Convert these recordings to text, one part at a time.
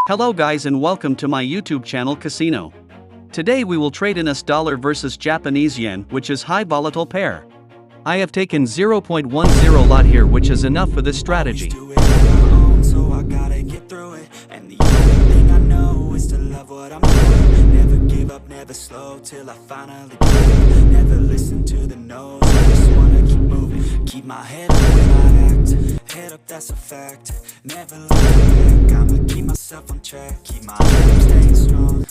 Hello guys and welcome to my YouTube channel Casino. Today we will trade in US dollar versus Japanese yen, which is high volatile pair. I have taken 0.10 lot here, which is enough for this strategy. Never slow till I finally do it. Never listen to the no's, I just wanna keep moving. Keep my head up when I act, head up that's a fact. Never look back, I'ma keep myself on track. Keep my head staying strong,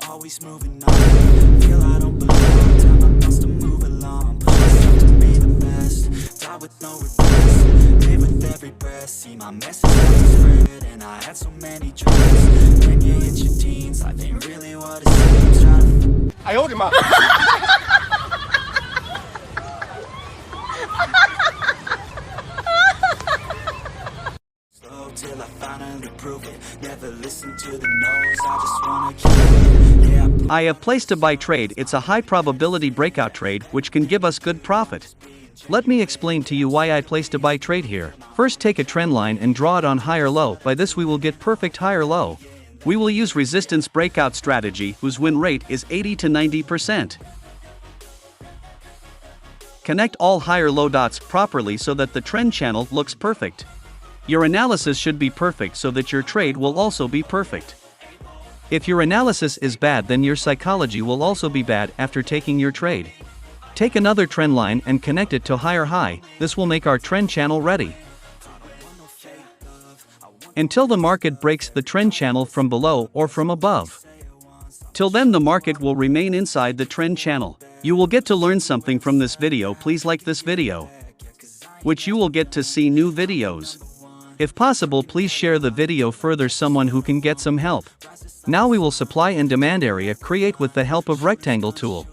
always moving on. Feel I don't belong, tell my thoughts to move along. Push myself to be the best, die with no regrets. Live with every breath, see my message start to spread. And I had so many dreams. When you hit your teens, life ain't really what it seems. Try to I owed him up. Slow till I finally prove it. Never listen to the no's, I just wanna keep it. Yeah, I have placed a buy trade. It's a high probability breakout trade which can give us good profit. Let me explain to you why I placed a buy trade here. First, take a trend line and draw it on higher low. By this we will get perfect higher low. We will use resistance breakout strategy, whose win rate is 80 to 90%. Connect all higher low dots properly so that the trend channel looks perfect. Your analysis should be perfect so that your trade will also be perfect. If your analysis is bad, then your psychology will also be bad after taking your trade. Take another trend line and connect it to higher high. This will make our trend channel ready. Until the market breaks the trend channel from below or from above. Till then the market will remain inside the trend channel. You will get to learn something from this video. Please like this video, which you will get to see new videos. If possible, please share the video further someone who can get some help. Now we will supply and demand area create with the help of rectangle tool.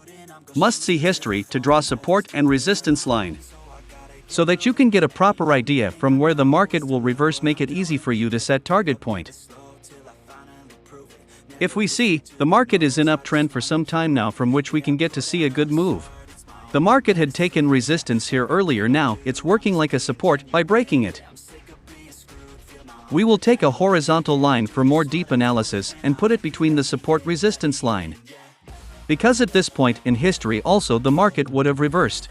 Must see history to draw support and resistance line, so that you can get a proper idea from where the market will reverse. Make it easy for you to set target point. If we see, the market is in uptrend for some time now, from which we can get to see a good move. The market had taken resistance here earlier, now it's working like a support by breaking it. We will take a horizontal line for more deep analysis and put it between the support resistance line. Because at this point in history also the market would have reversed.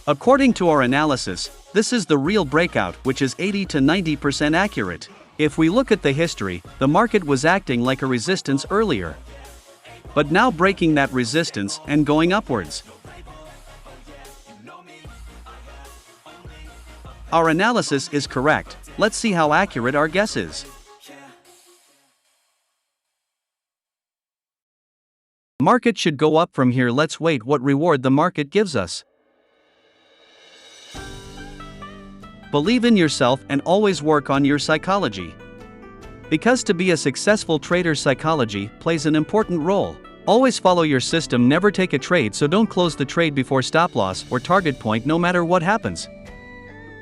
According to our analysis, this is the real breakout, which is 80 to 90% accurate. If we look at the history, the market was acting like a resistance earlier, but now breaking that resistance and going upwards. Our analysis is correct. Let's see how accurate our guess is. Market should go up from here. Let's wait what reward the market gives us. Believe in yourself and always work on your psychology. Because to be a successful trader, psychology plays an important role. Always follow your system, never take a trade, so don't close the trade before stop loss or target point no matter what happens.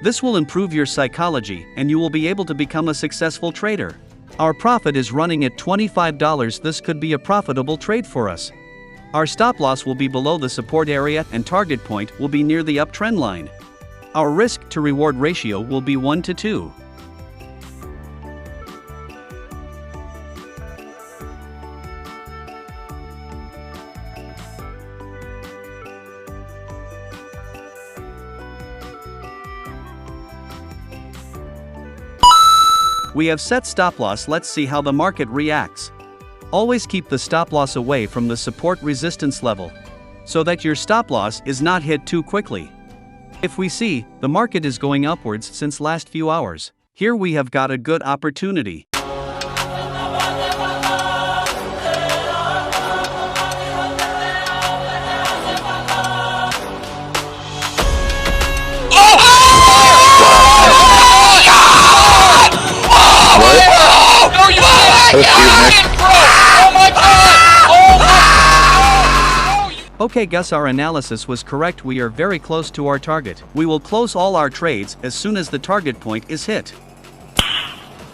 This will improve your psychology and you will be able to become a successful trader. Our profit is running at $25. This could be a profitable trade for us. Our stop loss will be below the support area and target point will be near the uptrend line. Our risk to reward ratio will be 1 to 2. We have set stop loss. Let's see how the market reacts. Always keep the stop loss away from the support resistance level, so that your stop loss is not hit too quickly. If we see, the market is going upwards since last few hours, here we have got a good opportunity. Okay Gus, our analysis was correct. We are very close to our target. We will close all our trades as soon as the target point is hit.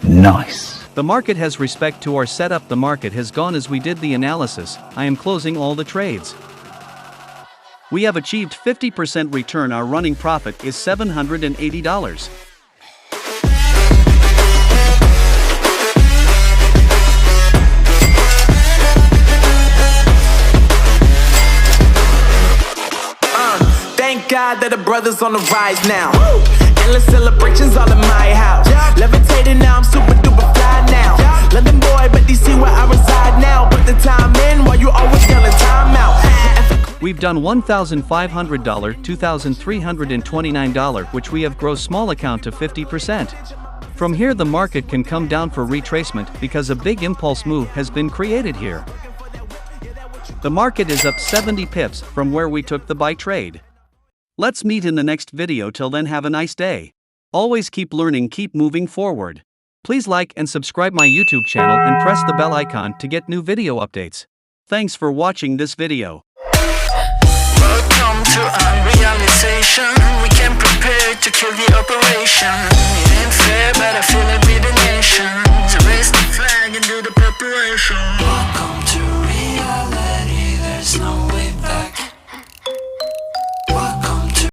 Nice. The market has respect to our setup. The market has gone as we did the analysis. I am closing all the trades. We have achieved 50% return. Our running profit is $780. God that the brothers on the rise now. Endless celebrations all in my house. Levitating now, I'm super duper fly now. London boy, but DC where I reside now. Put the time in while you always yelling time out. We've done $1,500, $2,329, which we have gross small account to 50%. From here the market can come down for retracement because a big impulse move has been created here. The market is up 70 pips from where we took the buy trade. Let's meet in the next video. Till then, have a nice day. Always keep learning, keep moving forward. Please like and subscribe my YouTube channel and press the bell icon to get new video updates. Thanks for watching this video. Welcome to unrealization. We can prepare to kill the operation. It ain't fair, but I feel it with the nation. To raise the flag and do the preparation. Welcome to reality, there's no